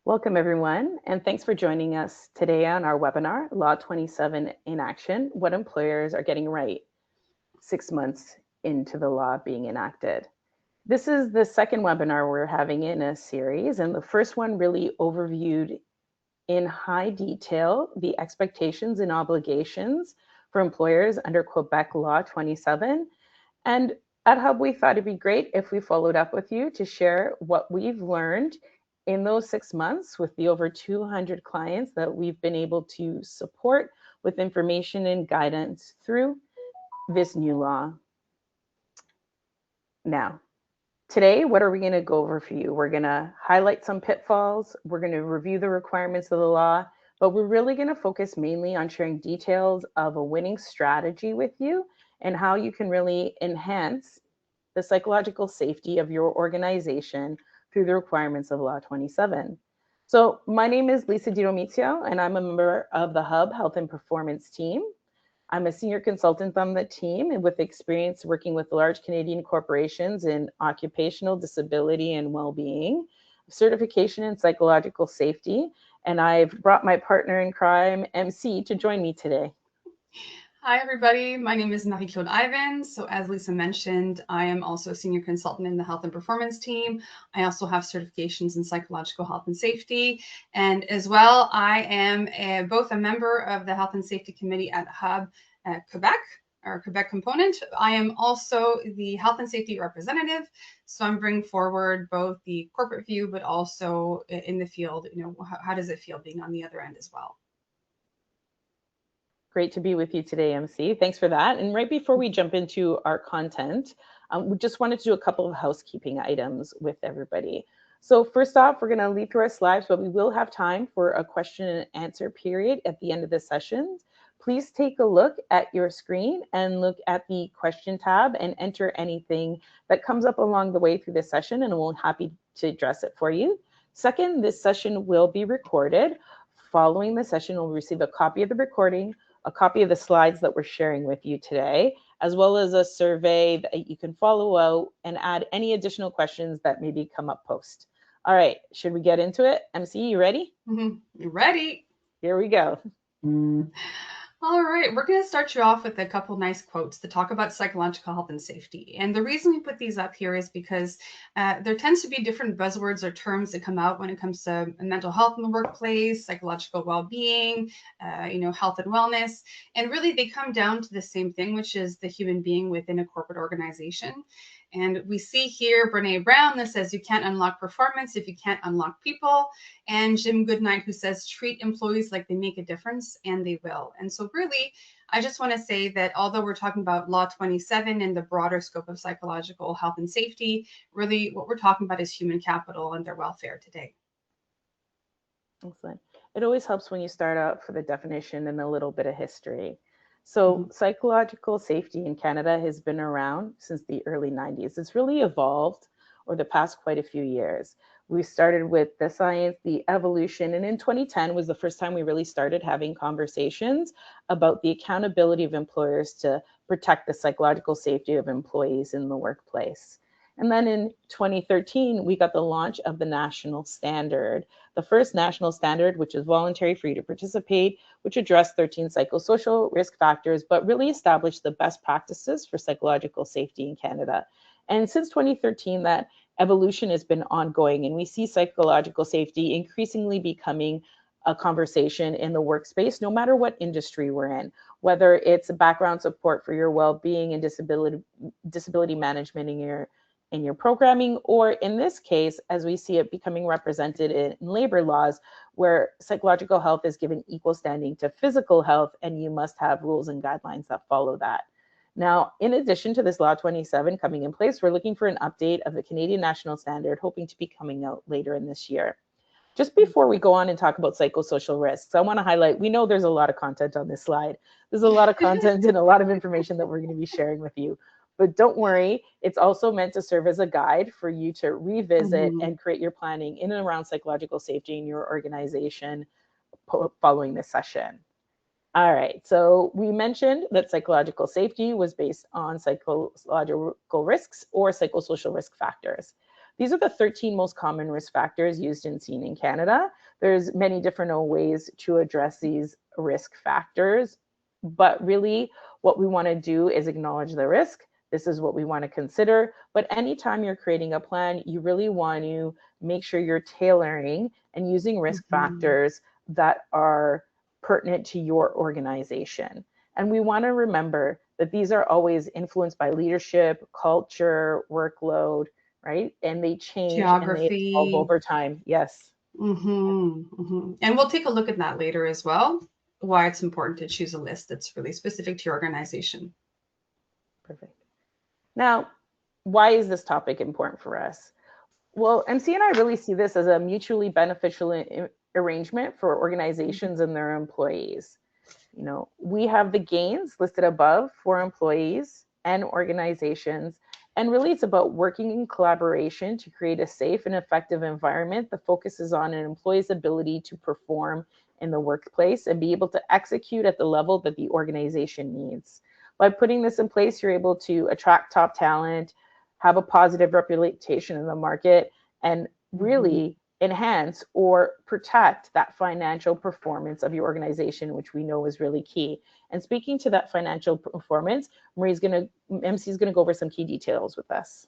Welcome, everyone, and thanks for joining us today on our webinar, Law 27 in Action, What Employers Are Getting Right 6 months into the law being enacted. This is the second webinar we're having in a series, and the first one really overviewed in high detail the expectations and obligations for employers under Quebec Law 27. And at Hub, we thought it'd be great if we followed up with you to share what we've learned in those 6 months with the over 200 clients that we've been able to support with information and guidance through this new law. Now, today, what are we going to go over for you? We're going to highlight some pitfalls. We're going to review the requirements of the law, but we're really going to focus mainly on sharing details of a winning strategy with you and how you can really enhance the psychological safety of your organization through the requirements of Law 27. So my name is Lisa Domizio, and I'm a member of the Hub Health and Performance team. I'm a senior consultant on the team and with experience working with large Canadian corporations in occupational disability and well-being, certification in psychological safety, and I've brought my partner in crime, MC, to join me today. Hi, everybody. My name is Marie-Claude Ivins. So as Lisa mentioned, I am also a senior consultant in the health and performance team. I also have certifications in psychological health and safety. And as well, I am both a member of the Health and Safety Committee at Hub at Quebec, our Quebec component. I am also the health and safety representative. So I'm bringing forward both the corporate view, but also in the field, how does it feel being on the other end as well? Great to be with you today, MC. Thanks for that. And right before we jump into our content, we just wanted to do a couple of housekeeping items with everybody. So first off, we're going to lead through our slides, but we will have time for a question and answer period at the end of the session. Please take a look at your screen and look at the question tab and enter anything that comes up along the way through the session, and we'll be happy to address it for you. Second, this session will be recorded. Following the session, we'll receive a copy of the recording, a copy of the slides that we're sharing with you today, as well as a survey that you can follow out and add any additional questions that maybe come up post. All right, should we get into it? MC, you ready? Mm-hmm. Ready. Here we go. All right, we're going to start you off with a couple nice quotes to talk about psychological health and safety. And the reason we put these up here is because there tends to be different buzzwords or terms that come out when it comes to mental health in the workplace, psychological well-being, health and wellness. And really, they come down to the same thing, which is the human being within a corporate organization. And we see here Brene Brown that says you can't unlock performance if you can't unlock people. And Jim Goodnight who says treat employees like they make a difference, and they will. And so really, I just want to say that although we're talking about Law 27 and the broader scope of psychological health and safety, really what we're talking about is human capital and their welfare today. Excellent. It always helps when you start out for the definition and a little bit of history. So psychological safety in Canada has been around since the early 90s. It's really evolved over the past quite a few years. We started with the science, the evolution, and in 2010 was the first time we really started having conversations about the accountability of employers to protect the psychological safety of employees in the workplace. And then in 2013, we got the launch of the national standard, the first national standard, which is voluntary for you to participate, which addressed 13 psychosocial risk factors, but really established the best practices for psychological safety in Canada. And since 2013, that evolution has been ongoing, and we see psychological safety increasingly becoming a conversation in the workspace, no matter what industry we're in, whether it's background support for your well-being and disability management in your programming, or in this case, as we see it becoming represented in labor laws, where psychological health is given equal standing to physical health, and you must have rules and guidelines that follow that. Now, in addition to this Law 27 coming in place, we're looking for an update of the Canadian National Standard, hoping to be coming out later in this year. Just before we go on and talk about psychosocial risks, I want to highlight, we know there's a lot of content on this slide. There's a lot of content and a lot of information that we're going to be sharing with you. But don't worry, it's also meant to serve as a guide for you to revisit and create your planning in and around psychological safety in your organization following this session. All right, so we mentioned that psychological safety was based on psychological risks or psychosocial risk factors. these are the 13 most common risk factors used and seen in Canada. There's many different ways to address these risk factors, but really what we want to do is acknowledge the risk. This is what we want to consider. But anytime you're creating a plan, you really want to make sure you're tailoring and using risk factors that are pertinent to your organization. And we want to remember that these are always influenced by leadership, culture, workload, right? And they change and they evolve Geography. over time. Yes. And we'll take a look at that later as well, why it's important to choose a list that's really specific to your organization. Perfect. Now, why is this topic important for us? Well, MC and I really see this as a mutually beneficial arrangement for organizations and their employees. You know, we have the gains listed above for employees and organizations, and really it's about working in collaboration to create a safe and effective environment that focuses on an employee's ability to perform in the workplace and be able to execute at the level that the organization needs. By putting this in place, you're able to attract top talent, have a positive reputation in the market, and really enhance or protect that financial performance of your organization, which we know is really key. And speaking to that financial performance, MC is gonna go over some key details with us.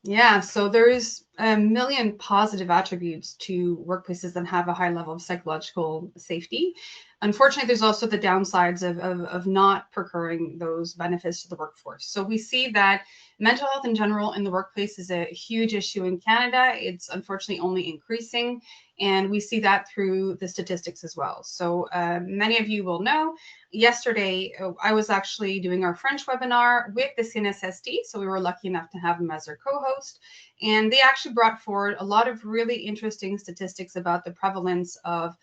Yeah, so there's a million positive attributes to workplaces that have a high level of psychological safety. Unfortunately, there's also the downsides of not procuring those benefits to the workforce. So we see that mental health in general in the workplace is a huge issue in Canada. It's unfortunately only increasing, and we see that through the statistics as well. So many of you will know, yesterday I was actually doing our French webinar with the CNSST, so we were lucky enough to have them as our co-host, and they actually brought forward a lot of really interesting statistics about the prevalence of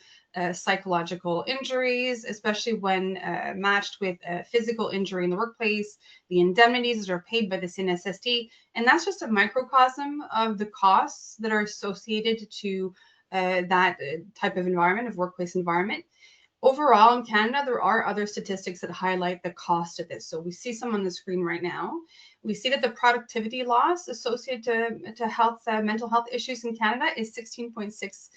psychological injuries, especially when matched with physical injury in the workplace, the indemnities that are paid by the CNSST. And that's just a microcosm of the costs that are associated to that type of environment, of workplace environment. Overall, in Canada, there are other statistics that highlight the cost of this. So we see some on the screen right now. We see that the productivity loss associated to health, mental health issues in Canada is $16.6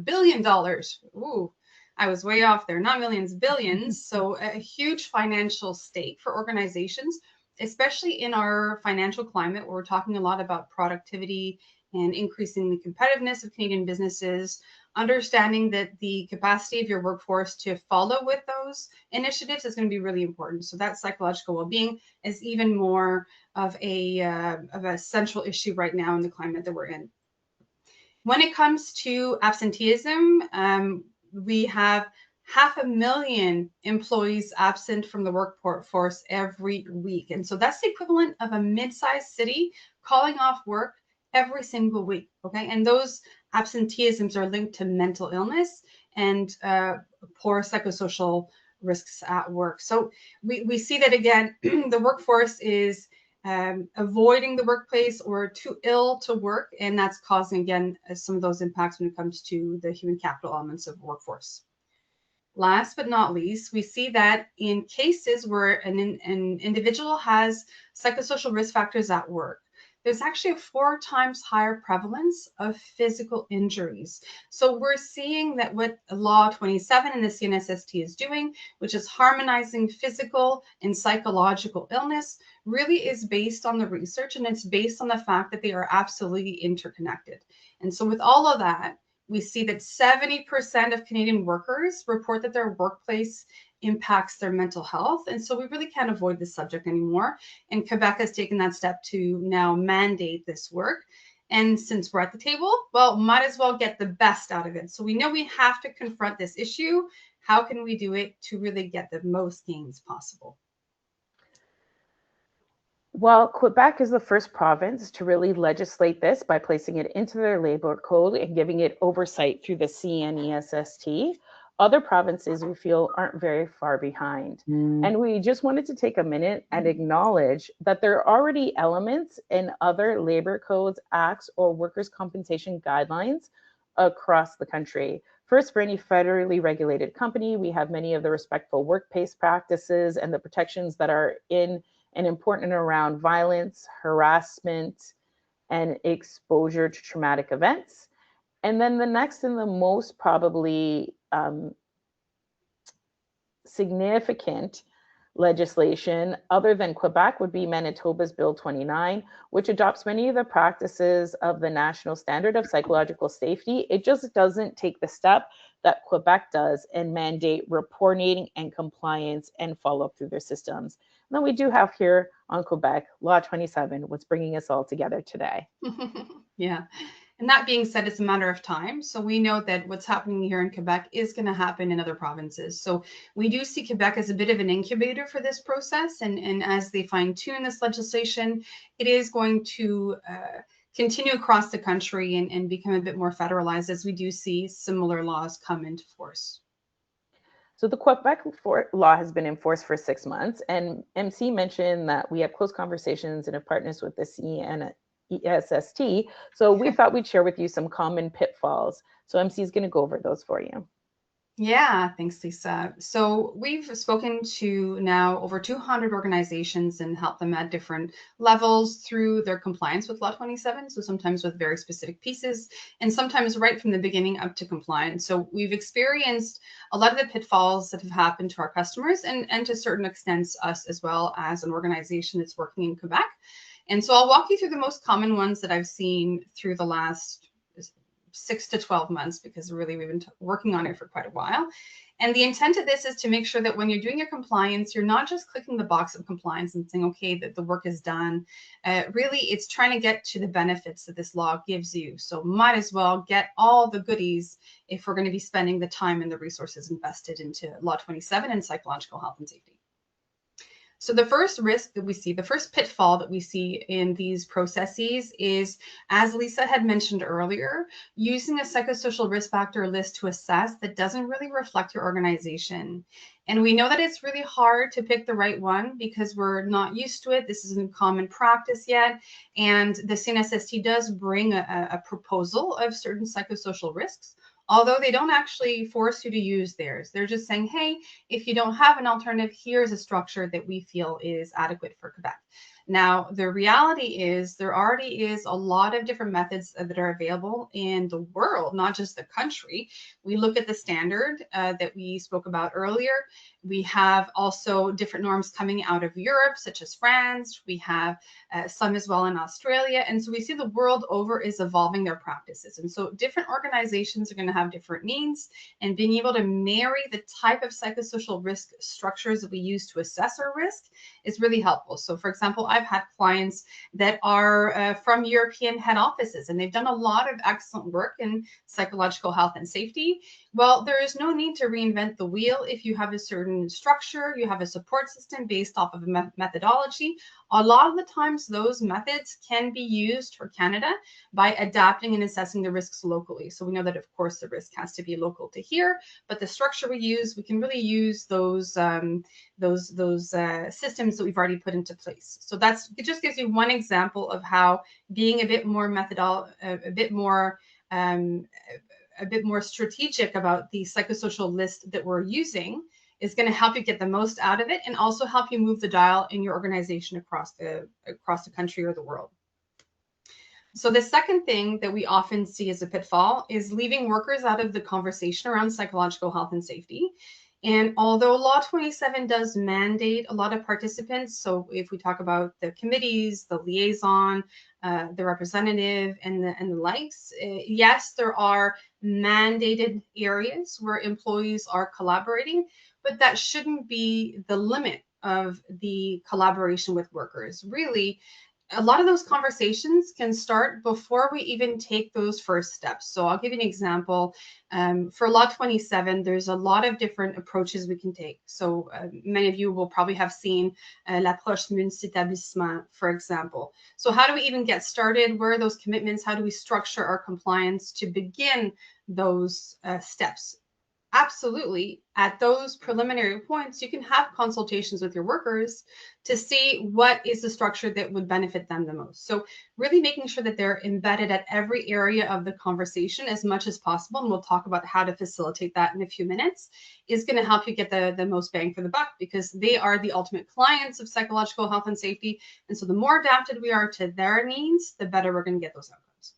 billion dollars. Ooh, I was way off there. Not millions, billions. So a huge financial stake for organizations, especially in our financial climate where we're talking a lot about productivity and increasing the competitiveness of Canadian businesses. Understanding that the capacity of your workforce to follow with those initiatives is going to be really important. So that psychological well-being is even more of a central issue right now in the climate that we're in. When it comes to absenteeism, we have 500,000 employees absent from the workforce every week. And so that's the equivalent of a mid-sized city calling off work every single week, okay? And those absenteeisms are linked to mental illness and poor psychosocial risks at work. So we see that, again, the workforce is avoiding the workplace or too ill to work, and that's causing, again, some of those impacts when it comes to the human capital elements of workforce. Last but not least, we see that in cases where an individual has psychosocial risk factors at work, there's actually a 4 times higher prevalence of physical injuries. So we're seeing that what Law 27 and the CNSST is doing, which is harmonizing physical and psychological illness, really is based on the research, and it's based on the fact that they are absolutely interconnected. And so with all of that, we see that 70% of Canadian workers report that their workplace impacts their mental health. And so we really can't avoid this subject anymore. And Quebec has taken that step to now mandate this work. And since we're at the table, well, might as well get the best out of it. So we know we have to confront this issue. How can we do it to really get the most gains possible? Well, Quebec is the first province to really legislate this by placing it into their labor code and giving it oversight through the CNESST. Other provinces, we feel, aren't very far behind. And we just wanted to take a minute and acknowledge that there are already elements in other labor codes, acts, or workers' compensation guidelines across the country. First, for any federally regulated company, we have many of the respectful workplace practices and the protections that are in and important around violence, harassment, and exposure to traumatic events. And then the next and the most probably significant legislation other than Quebec would be Manitoba's Bill 29, which adopts many of the practices of the national standard of psychological safety. It just doesn't take the step that Quebec does and mandate reporting and compliance and follow up through their systems. And then we do have here on Quebec Law 27, what's bringing us all together today. Yeah. And that being said, it's a matter of time. So we know that what's happening here in Quebec is going to happen in other provinces. So we do see Quebec as a bit of an incubator for this process. And as they fine tune this legislation, it is going to continue across the country and become a bit more federalized as we do see similar laws come into force. So the Quebec law has been enforced for 6 months, and MC mentioned that we have close conversations and have partners with the CNESST. So we thought we'd share with you some common pitfalls. So MC is going to go over those for you. Yeah, thanks, Lisa. So we've spoken to now over 200 organizations and helped them at different levels through their compliance with Law 27. So sometimes with very specific pieces and sometimes right from the beginning up to compliance. So we've experienced a lot of the pitfalls that have happened to our customers and to certain extents us as well as an organization that's working in Quebec. And so I'll walk you through the most common ones that I've seen through the last 6 to 12 months, because really we've been working on it for quite a while. And the intent of this is to make sure that when you're doing your compliance, you're not just clicking the box of compliance and saying, okay, that the work is done. Really, it's trying to get to the benefits that this law gives you. So might as well get all the goodies if we're going to be spending the time and the resources invested into Law 27 and psychological health and safety. So the first risk that we see, the first pitfall that we see in these processes is, as Lisa had mentioned earlier, using a psychosocial risk factor list to assess that doesn't really reflect your organization. And we know that it's really hard to pick the right one because we're not used to it. This isn't common practice yet. And the CNSST does bring a proposal of certain psychosocial risks, although they don't actually force you to use theirs. They're just saying, hey, if you don't have an alternative, here's a structure that we feel is adequate for Quebec. Now, the reality is there already is a lot of different methods that are available in the world, not just the country. We look at the standard that we spoke about earlier. We have also different norms coming out of Europe, such as France. We have some as well in Australia. And so we see the world over is evolving their practices. And so different organizations are going to have different needs, and being able to marry the type of psychosocial risk structures that we use to assess our risk is really helpful. So for example, I've had clients that are from European head offices, and they've done a lot of excellent work in psychological health and safety. Well, there is no need to reinvent the wheel if you have a certain structure, you have a support system based off of a methodology. A lot of the times those methods can be used for Canada by adapting and assessing the risks locally. So we know that, of course, the risk has to be local to here, but the structure we use, we can really use those systems that we've already put into place. So it just gives you one example of how being a bit more a bit more strategic about the psychosocial list that we're using is going to help you get the most out of it and also help you move the dial in your organization across the country or the world. So the second thing that we often see as a pitfall is leaving workers out of the conversation around psychological health and safety. And although Law 27 does mandate a lot of participants, so if we talk about the committees, the liaison, the representative, and the likes, yes, there are mandated areas where employees are collaborating, but that shouldn't be the limit of the collaboration with workers. Really, a lot of those conversations can start before we even take those first steps. So I'll give you an example. For Law 27, there's a lot of different approaches we can take. So many of you will probably have seen l'approche multi-établissement, for example. So how do we even get started? Where are those commitments? How do we structure our compliance to begin those steps? absolutely, at those preliminary points, you can have consultations with your workers to see what is the structure that would benefit them the most. So really making sure that they're embedded at every area of the conversation as much as possible, and we'll talk about how to facilitate that in a few minutes, is going to help you get the most bang for the buck, because they are the ultimate clients of psychological health and safety. And so the more adapted we are to their needs, the better we're going to get those outcomes.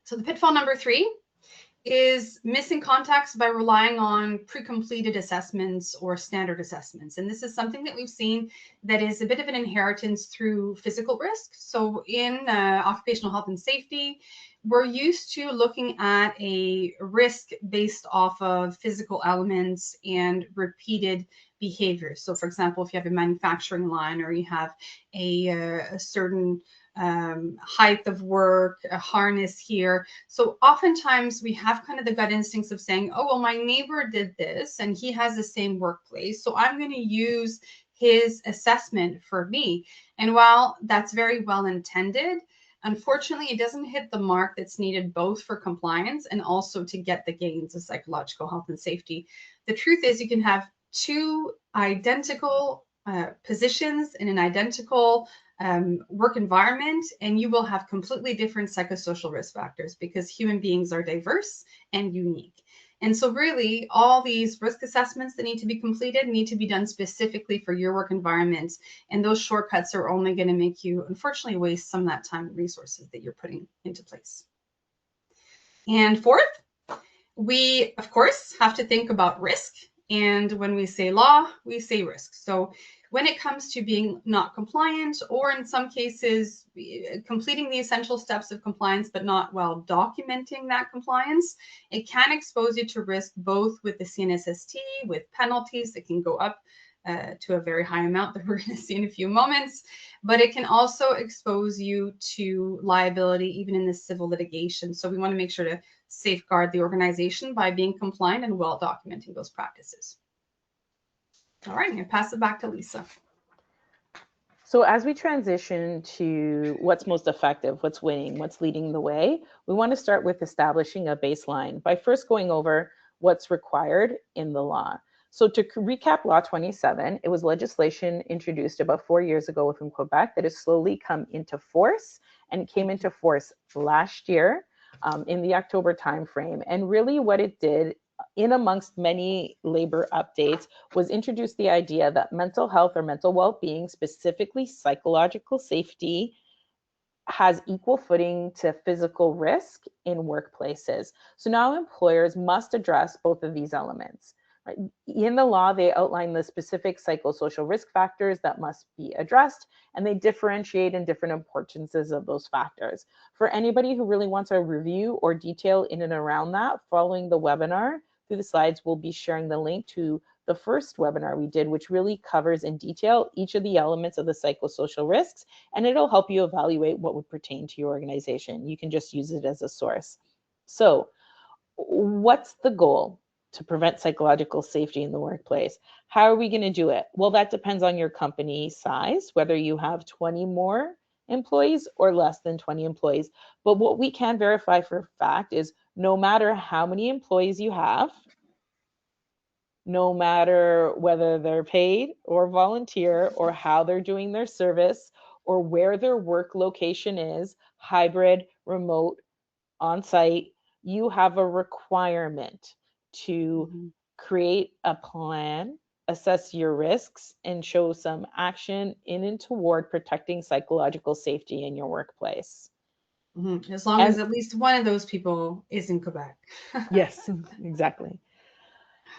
So the pitfall number 3 is missing context by relying on pre-completed assessments or standard assessments. And this is something that we've seen that is a bit of an inheritance through physical risk. So in occupational health and safety, we're used to looking at a risk based off of physical elements and repeated behaviors. So for example, if you have a manufacturing line, or you have a certain height of work, a harness here. So oftentimes we have kind of the gut instincts of saying, oh, well, my neighbor did this and he has the same workplace, so I'm going to use his assessment for me. And while that's very well intended, unfortunately, it doesn't hit the mark that's needed both for compliance and also to get the gains of psychological health and safety. The truth is, you can have two identical positions in an identical work environment, and you will have completely different psychosocial risk factors, because human beings are diverse and unique. And so really, all these risk assessments that need to be completed need to be done specifically for your work environment. And those shortcuts are only going to make you, unfortunately, waste some of that time and resources that you're putting into place. And fourth, we, of course, have to think about risk. And when we say law, we say risk. So when it comes to being not compliant, or in some cases completing the essential steps of compliance but not well documenting that compliance, it can expose you to risk, both with the CNSST, with penalties that can go up to a very high amount that we're going to see in a few moments, but it can also expose you to liability even in the civil litigation. So we want to make sure to safeguard the organization by being compliant and well documenting those practices. All right, I'm going to pass it back to Lisa. So as we transition to what's most effective, what's winning, what's leading the way, we want to start with establishing a baseline by first going over what's required in the law. So to recap Law 27, it was legislation introduced about 4 years ago within Quebec that has slowly come into force, and it came into force last year in the October timeframe. And really what it did, in amongst many labor updates, was introduce the idea that mental health or mental well-being, specifically psychological safety, has equal footing to physical risk in workplaces. So now employers must address both of these elements. Right? In the law, they outline the specific psychosocial risk factors that must be addressed, and they differentiate in different importances of those factors. For anybody who really wants a review or detail in and around that, following the webinar, through the slides, we'll be sharing the link to the first webinar we did, which really covers in detail each of the elements of the psychosocial risks, and it'll help you evaluate what would pertain to your organization. You can just use it as a source. So what's the goal? To prevent psychological safety in the workplace. How are we going to do it? Well, that depends on your company size, whether you have 20 more employees or less than 20 employees. But what we can verify for a fact is no matter how many employees you have, no matter whether they're paid or volunteer, or how they're doing their service, or where their work location is, hybrid, remote, on-site, you have a requirement to create a plan, assess your risks, and show some action in and toward protecting psychological safety in your workplace. As long as at least one of those people is in Quebec. Yes, exactly.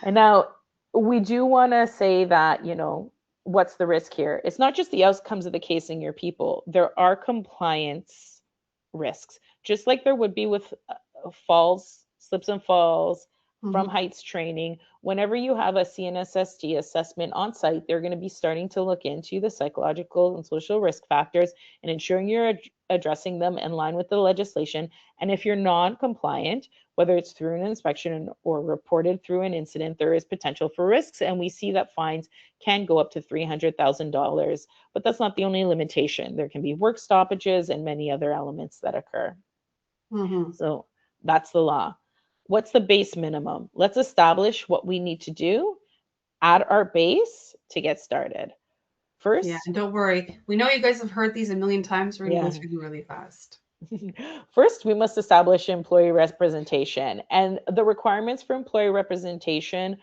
And now we do want to say that, you know, what's the risk here? It's not just the outcomes of the case in your people. There are compliance risks, just like there would be with falls, slips and falls, from heights training. Whenever you have a CNSST assessment on site, they're going to be starting to look into the psychological and social risk factors and ensuring you're addressing them in line with the legislation. And if you're non-compliant, whether it's through an inspection or reported through an incident, there is potential for risks. And we see that fines can go up to $300,000, but that's not the only limitation. There can be work stoppages and many other elements that occur. So that's the law. What's the base minimum? Let's establish what we need to do at our base to get started. Yeah, First, and don't worry. We know you guys have heard these a million times. We're going to go yeah. through them really fast. First, we must establish employee representation. And the requirements for employee representation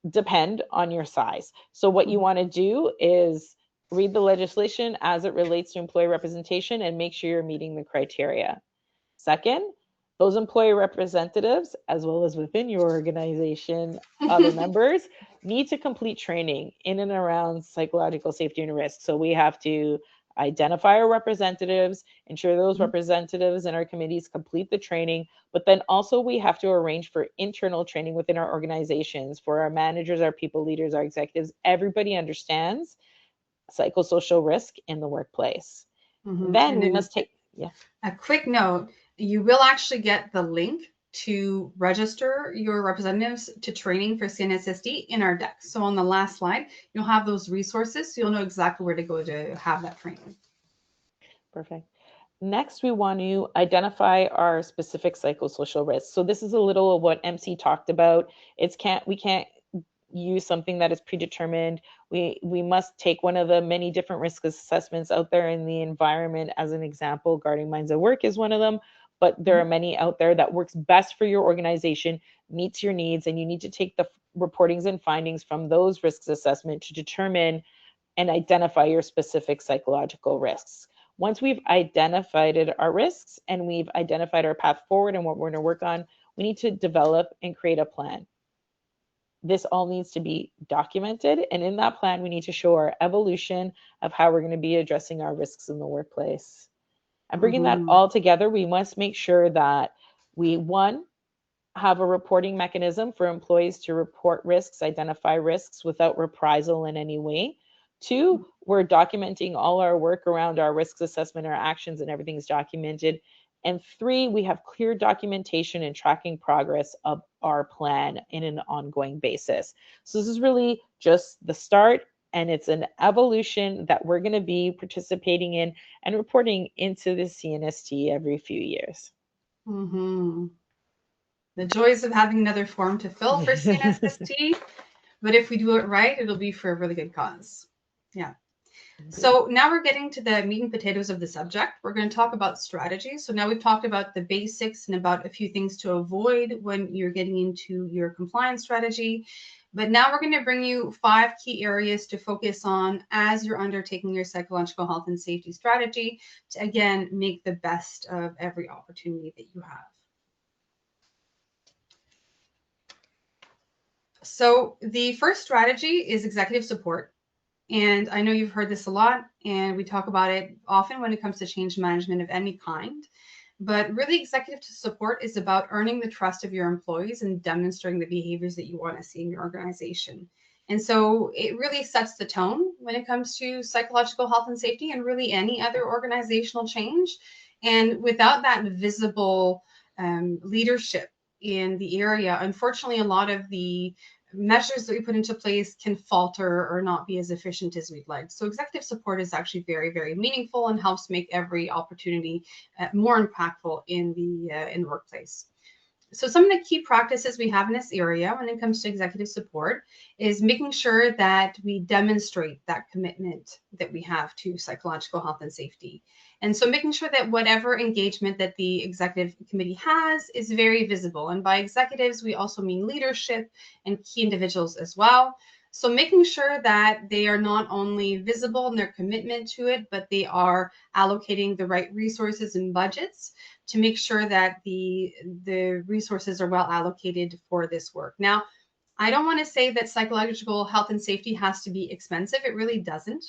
depend on your size. So, what you Mhm. want to do is read the legislation as it relates to employee representation and make sure you're meeting the criteria. Second, those employee representatives, as well as within your organization, other members, need to complete training in and around psychological safety and risk. So we have to identify our representatives, ensure those Mhm. representatives and our committees complete the training, but then also we have to arrange for internal training within our organizations for our managers, our people leaders, our executives. Everybody understands psychosocial risk in the workplace. Then And we then must take, yeah. a quick note, you will actually get the link to register your representatives to training for CNSSD in our deck. So on the last slide, you'll have those resources, so you'll know exactly where to go to have that training. Perfect. Next, we want to identify our specific psychosocial risks. So this is a little of what MC talked about. We can't use something that is predetermined. We must take one of the many different risk assessments out there in the environment as an example. Guarding Minds at Work is one of them, but there are many out there that works best for your organization, meets your needs, and you need to take the reportings and findings from those risks assessment to determine and identify your specific psychological risks. Once we've identified our risks and we've identified our path forward and what we're going to work on, we need to develop and create a plan. This all needs to be documented. And in that plan, we need to show our evolution of how we're going to be addressing our risks in the workplace. And bringing that Mm-hmm. all together, we must make sure that we, one, have a reporting mechanism for employees to report risks, identify risks without reprisal in any way. Two, we're documenting all our work around our risk assessment, our actions, and everything's documented. And three, we have clear documentation and tracking progress of our plan in an ongoing basis. So this is really just the start, and it's an evolution that we're going to be participating in and reporting into the CNST every few years. Mm-hmm. The joys of having another form to fill for CNSST, but if we do it right, it'll be for a really good cause. Yeah. So now we're getting to the meat and potatoes of the subject. We're going to talk about strategy. So now we've talked about the basics and about a few things to avoid when you're getting into your compliance strategy. But now we're going to bring you 5 key areas to focus on as you're undertaking your psychological health and safety strategy to, again, make the best of every opportunity that you have. So the first strategy is executive support. And I know you've heard this a lot, and we talk about it often when it comes to change management of any kind. But really, executive support is about earning the trust of your employees and demonstrating the behaviors that you want to see in your organization. And so it really sets the tone when it comes to psychological health and safety and really any other organizational change. And without that visible leadership in the area, unfortunately, a lot of the measures that we put into place can falter or not be as efficient as we'd like. So executive support is actually very, very meaningful and helps make every opportunity more impactful in the workplace. So some of the key practices we have in this area when it comes to executive support is making sure that we demonstrate that commitment that we have to psychological health and safety. And so making sure that whatever engagement that the executive committee has is very visible. And by executives, we also mean leadership and key individuals as well. So making sure that they are not only visible in their commitment to it, but they are allocating the right resources and budgets to make sure that the resources are well allocated for this work. Now, I don't want to say that psychological health and safety has to be expensive. It really doesn't.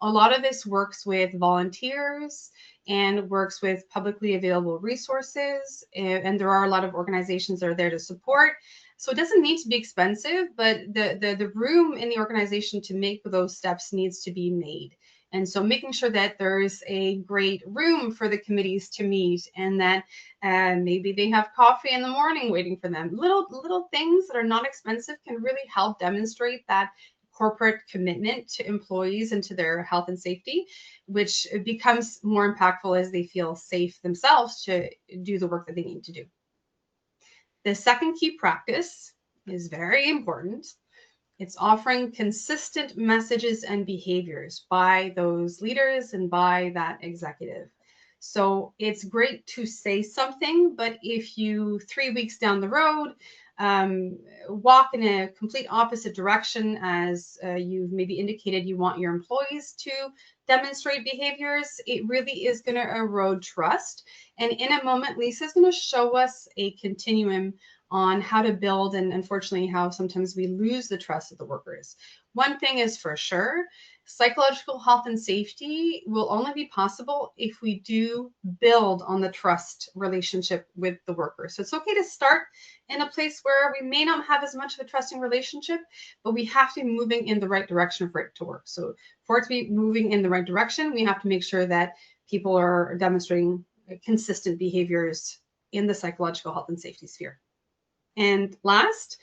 A lot of this works with volunteers and works with publicly available resources. And there are a lot of organizations that are there to support. So it doesn't need to be expensive, but the room in the organization to make those steps needs to be made. And so making sure that there's a great room for the committees to meet and that maybe they have coffee in the morning waiting for them. Little things that are not expensive can really help demonstrate that corporate commitment to employees and to their health and safety, which becomes more impactful as they feel safe themselves to do the work that they need to do. The second key practice is very important. It's offering consistent messages and behaviors by those leaders and by that executive. So it's great to say something, but if you 3 weeks down the road walk in a complete opposite direction as you've maybe indicated you want your employees to demonstrate behaviors, it really is going to erode trust. And in a moment, Lisa's going to show us a continuum on how to build, and unfortunately how sometimes we lose the trust of the workers. One thing is for sure, psychological health and safety will only be possible if we do build on the trust relationship with the workers. So it's okay to start in a place where we may not have as much of a trusting relationship, but we have to be moving in the right direction for it to work. So for it to be moving in the right direction, we have to make sure that people are demonstrating consistent behaviors in the psychological health and safety sphere. And last,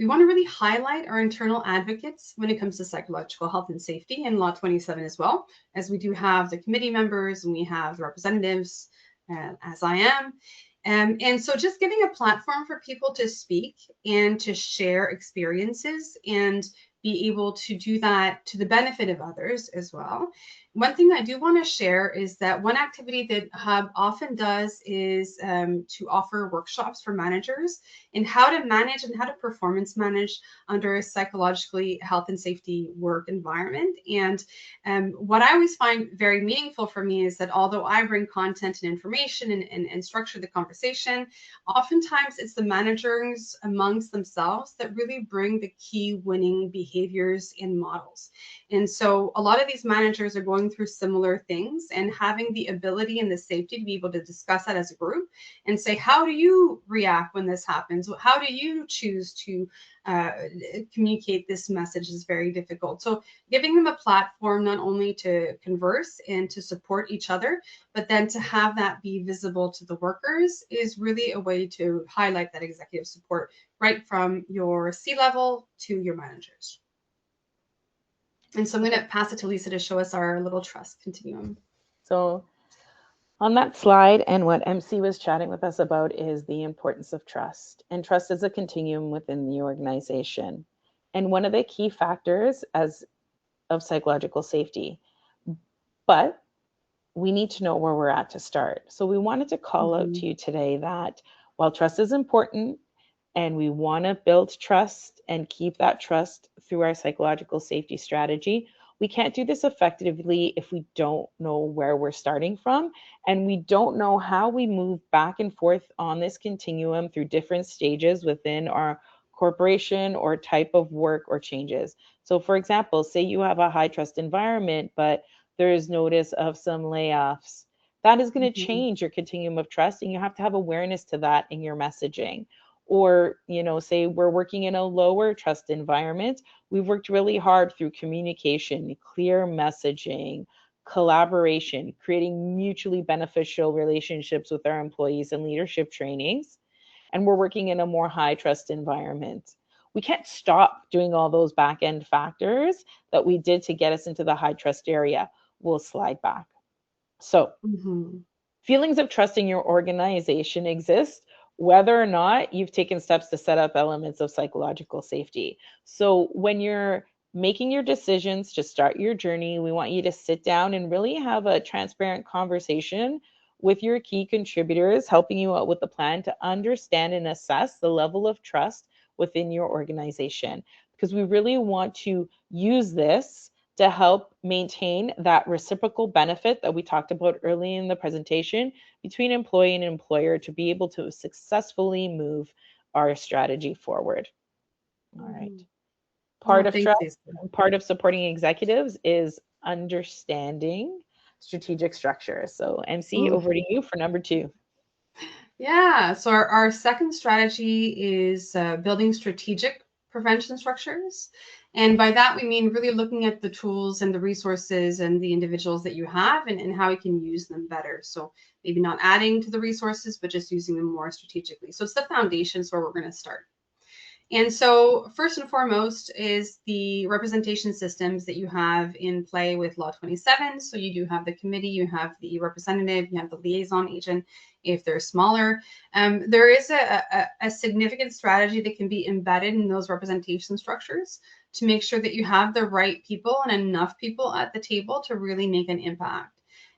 we want to really highlight our internal advocates when it comes to psychological health and safety in Law 27 as well, as we do have the committee members and we have the representatives, as I am. And so just giving a platform for people to speak and to share experiences and be able to do that to the benefit of others as well. One thing I do want to share is that one activity that Hub often does is to offer workshops for managers in how to manage and how to performance manage under a psychologically health and safety work environment. And what I always find very meaningful for me is that although I bring content and information and structure the conversation, oftentimes it's the managers amongst themselves that really bring the key winning behaviors and models. And so a lot of these managers are going through similar things, and having the ability and the safety to be able to discuss that as a group and say, how do you react when this happens? How do you choose to communicate this message is very difficult. So giving them a platform not only to converse and to support each other, but then to have that be visible to the workers is really a way to highlight that executive support right from your C-level to your managers. And so I'm going to pass it to Lisa to show us our little trust continuum. So on that slide, and what MC was chatting with us about is the importance of trust. And trust is a continuum within the organization. And one of the key factors of psychological safety. But we need to know where we're at to start. So we wanted to call out to you today that while trust is important, and we want to build trust and keep that trust through our psychological safety strategy, we can't do this effectively if we don't know where we're starting from, and we don't know how we move back and forth on this continuum through different stages within our corporation or type of work or changes. So for example, say you have a high trust environment, but there is notice of some layoffs. That is going to change your continuum of trust, and you have to have awareness to that in your messaging. Or, say we're working in a lower trust environment. We've worked really hard through communication, clear messaging, collaboration, creating mutually beneficial relationships with our employees and leadership trainings. And we're working in a more high trust environment. We can't stop doing all those back end factors that we did to get us into the high trust area. We'll slide back. So feelings of trust in your organization exist whether or not you've taken steps to set up elements of psychological safety. So when you're making your decisions to start your journey, we want you to sit down and really have a transparent conversation with your key contributors, helping you out with the plan to understand and assess the level of trust within your organization. Because we really want to use this to help maintain that reciprocal benefit that we talked about early in the presentation between employee and employer to be able to successfully move our strategy forward. All right. Part of trust, part of supporting executives is understanding strategic structure. So MC, over to you for number 2. Yeah, so our second strategy is building strategic prevention structures. And by that, we mean really looking at the tools and the resources and the individuals that you have and how you can use them better. So maybe not adding to the resources, but just using them more strategically. So it's the foundations where we're going to start. And so first and foremost is the representation systems that you have in play with Law 27. So you do have the committee, you have the representative, you have the liaison agent if they're smaller. There is a significant strategy that can be embedded in those representation structures to make sure that you have the right people and enough people at the table to really make an impact.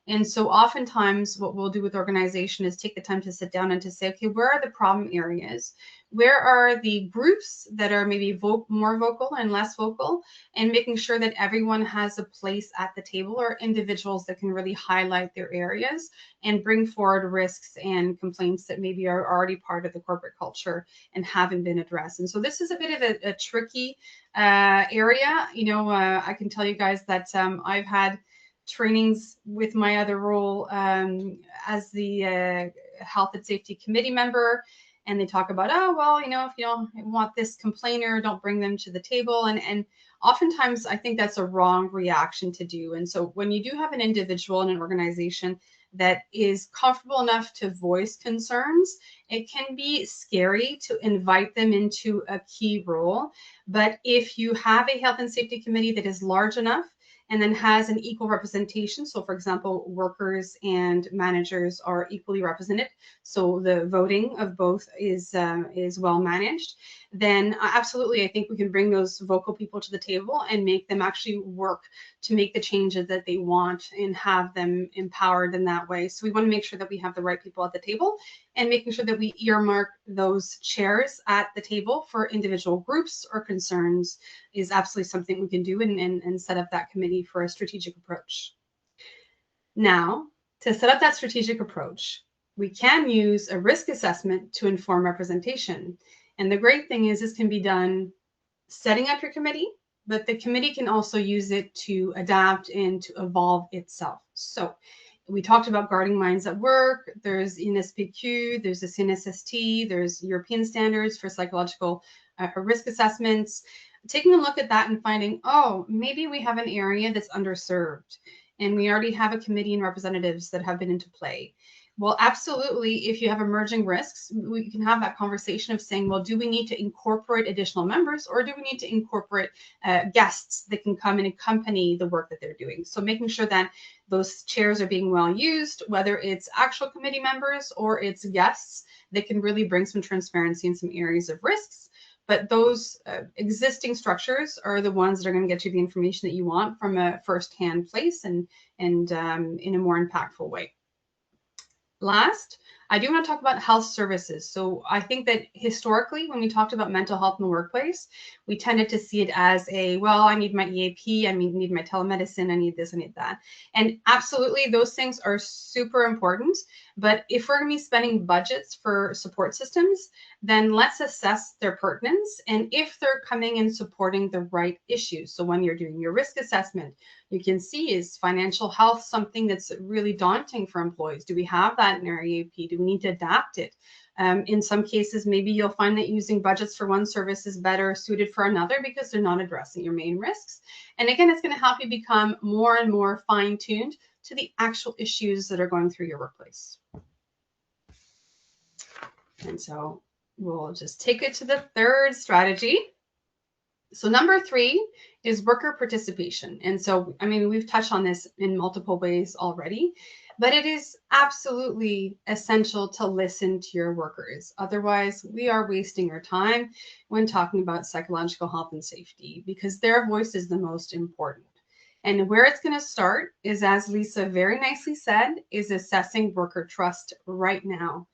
And so oftentimes what we'll do with organization is take the time to sit down and to say, okay, where are the problem areas? Where are the groups that are maybe more vocal and less vocal, and making sure that everyone has a place at the table, or individuals that can really highlight their areas and bring forward risks and complaints that maybe are already part of the corporate culture and haven't been addressed. And so this is a bit of a tricky area. You know, I can tell you guys that I've had trainings with my other role as the health and safety committee member, and they talk about, oh, well, you know, if you don't want this complainer, don't bring them to the table. And oftentimes I think that's a wrong reaction to do. And so when you do have an individual in an organization that is comfortable enough to voice concerns, it can be scary to invite them into a key role. But if you have a health and safety committee that is large enough and then has an equal representation. So for example, workers and managers are equally represented, so the voting of both is well managed, then absolutely, I think we can bring those vocal people to the table and make them actually work to make the changes that they want and have them empowered in that way. So we want to make sure that we have the right people at the table, and making sure that we earmark those chairs at the table for individual groups or concerns is absolutely something we can do, and set up that committee for a strategic approach. Now, to set up that strategic approach, we can use a risk assessment to inform representation. And the great thing is this can be done setting up your committee, but the committee can also use it to adapt and to evolve itself. So we talked about guarding minds at work. There's NSPQ, there's the CNSST, there's European standards for psychological risk assessments. Taking a look at that and finding, oh, maybe we have an area that's underserved, and we already have a committee and representatives that have been into play. Well, absolutely, if you have emerging risks, we can have that conversation of saying, well, do we need to incorporate additional members, or do we need to incorporate guests that can come and accompany the work that they're doing? So making sure that those chairs are being well used, whether it's actual committee members or it's guests that can really bring some transparency in some areas of risks. But those existing structures are the ones that are going to get you the information that you want from a first-hand place, and in a more impactful way. Last, I do want to talk about health services. So I think that historically, when we talked about mental health in the workplace, we tended to see it as a, well, I need my EAP, I need my telemedicine, I need this, I need that. And absolutely, those things are super important. But if we're going to be spending budgets for support systems, then let's assess their pertinence and if they're coming and supporting the right issues. So when you're doing your risk assessment, you can see, is financial health something that's really daunting for employees? Do we have that in our EAP? Do we need to adapt it? In some cases, maybe you'll find that using budgets for one service is better suited for another because they're not addressing your main risks. And again, it's going to help you become more and more fine-tuned to the actual issues that are going through your workplace. And so we'll just take it to the third strategy. So number 3 is worker participation. And so, I mean, we've touched on this in multiple ways already, but it is absolutely essential to listen to your workers. Otherwise, we are wasting our time when talking about psychological health and safety, because their voice is the most important. And where it's going to start is, as Lisa very nicely said, is assessing worker trust right now.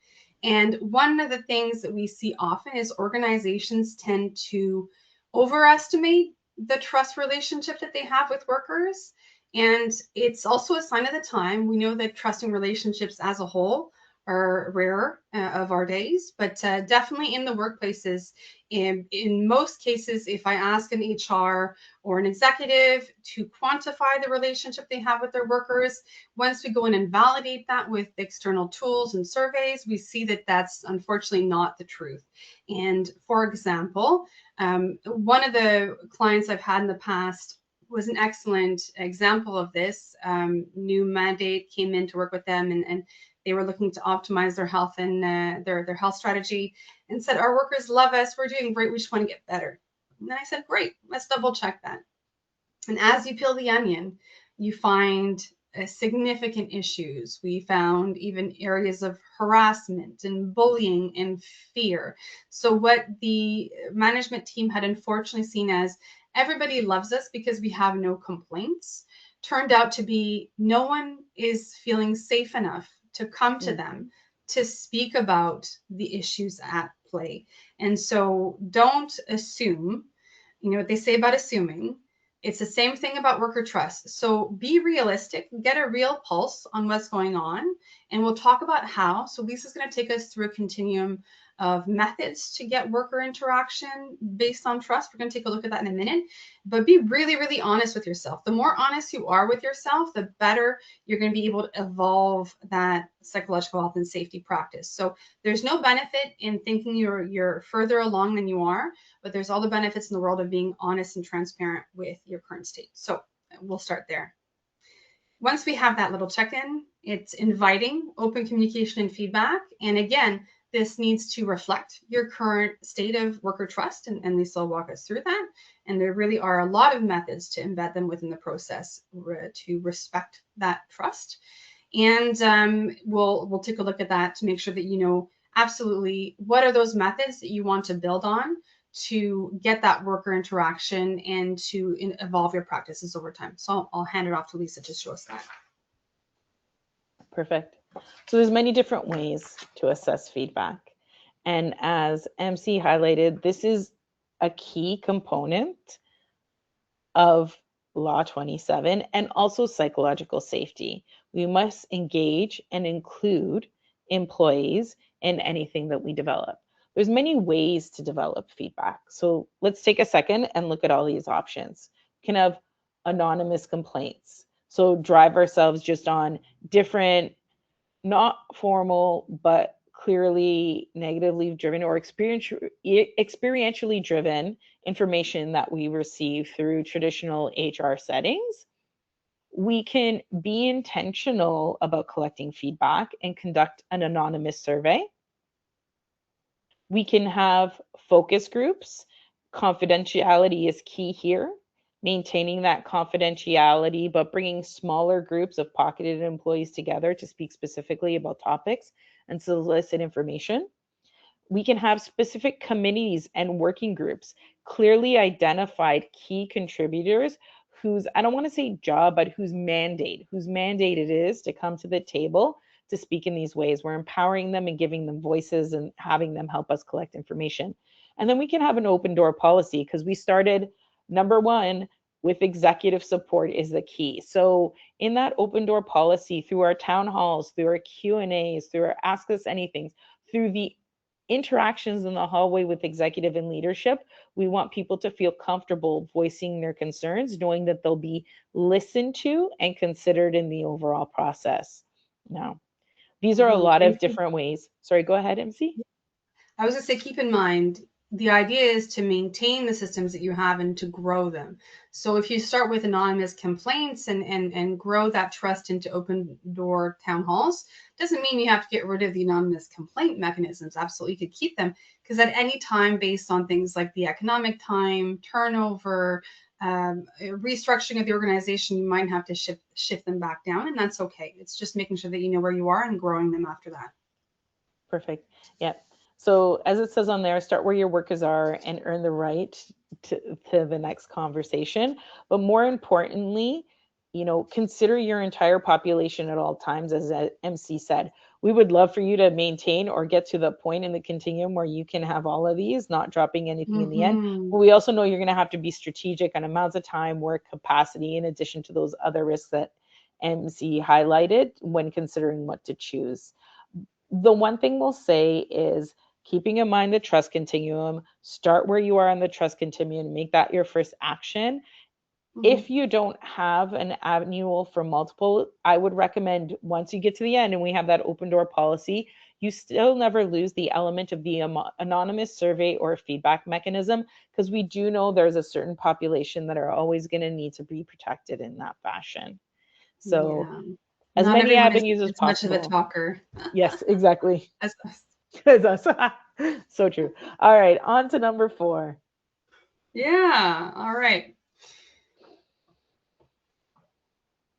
And one of the things that we see often is organizations tend to overestimate the trust relationship that they have with workers. And it's also a sign of the time. We know that trusting relationships as a whole are rare of our days, but definitely in the workplaces, in most cases, if I ask an HR or an executive to quantify the relationship they have with their workers, once we go in and validate that with external tools and surveys, we see that that's unfortunately not the truth. And for example, one of the clients I've had in the past was an excellent example of this. New mandate came in to work with them, and They were looking to optimize their health and their health strategy, and said, our workers love us, we're doing great, we just want to get better. And then I said, great, let's double check that. And as you peel the onion, you find significant issues. We found even areas of harassment and bullying and fear. So what the management team had unfortunately seen as everybody loves us because we have no complaints turned out to be no one is feeling safe enough to come to them to speak about the issues at play. And so don't assume, you know what they say about assuming. It's the same thing about worker trust. So be realistic, get a real pulse on what's going on, and we'll talk about how. So Lisa's going to take us through a continuum of methods to get worker interaction based on trust. We're going to take a look at that in a minute, but be really, really honest with yourself. The more honest you are with yourself, the better you're going to be able to evolve that psychological health and safety practice. So there's no benefit in thinking you're further along than you are, but there's all the benefits in the world of being honest and transparent with your current state. So we'll start there. Once we have that little check-in, it's inviting open communication and feedback. And again, this needs to reflect your current state of worker trust, and Lisa will walk us through that. And there really are a lot of methods to embed them within the process to respect that trust. And we'll take a look at that to make sure that you know absolutely what are those methods that you want to build on to get that worker interaction and to evolve your practices over time. So I'll hand it off to Lisa to show us that. Perfect. So there's many different ways to assess feedback. And as MC highlighted, this is a key component of Law 27 and also psychological safety. We must engage and include employees in anything that we develop. There's many ways to develop feedback. So let's take a second and look at all these options. We can have anonymous complaints. So drive ourselves just on different, not formal, but clearly negatively driven or experientially driven information that we receive through traditional HR settings. We can be intentional about collecting feedback and conduct an anonymous survey. We can have focus groups. Confidentiality is key here, maintaining that confidentiality, but bringing smaller groups of pocketed employees together to speak specifically about topics and solicit information. We can have specific committees and working groups, clearly identified key contributors whose, I don't want to say job, but whose mandate it is to come to the table to speak in these ways. We're empowering them and giving them voices and having them help us collect information. And then we can have an open door policy, because we started, number one, with executive support is the key. So in that open door policy, through our town halls, through our Q&As, through our Ask Us Anything, through the interactions in the hallway with executive and leadership, we want people to feel comfortable voicing their concerns, knowing that they'll be listened to and considered in the overall process. Now, these are a lot of different ways. Sorry, go ahead, MC. I was going to say, keep in mind, the idea is to maintain the systems that you have and to grow them. So if you start with anonymous complaints and grow that trust into open door town halls, doesn't mean you have to get rid of the anonymous complaint mechanisms. Absolutely, you could keep them, because at any time, based on things like the economic time, turnover, restructuring of the organization, you might have to shift them back down, and that's okay. It's just making sure that you know where you are and growing them after that. Perfect. Yep. So as it says on there, start where your workers are and earn the right to the next conversation. But more importantly, you know, consider your entire population at all times. As MC said, we would love for you to maintain or get to the point in the continuum where you can have all of these, not dropping anything in the end. But we also know you're going to have to be strategic on amounts of time, work capacity, in addition to those other risks that MC highlighted when considering what to choose. The one thing we'll say is, keeping in mind the trust continuum, start where you are on the trust continuum, make that your first action. If you don't have an annual for multiple, I would recommend, once you get to the end and we have that open door policy, you still never lose the element of the anonymous survey or feedback mechanism, because we do know there's a certain population that are always going to need to be protected in that fashion. So As Not many everyone is avenues as as much of a possible. talker Yes, exactly. as us. As us. So true. All right, on to number 4. Yeah, all right.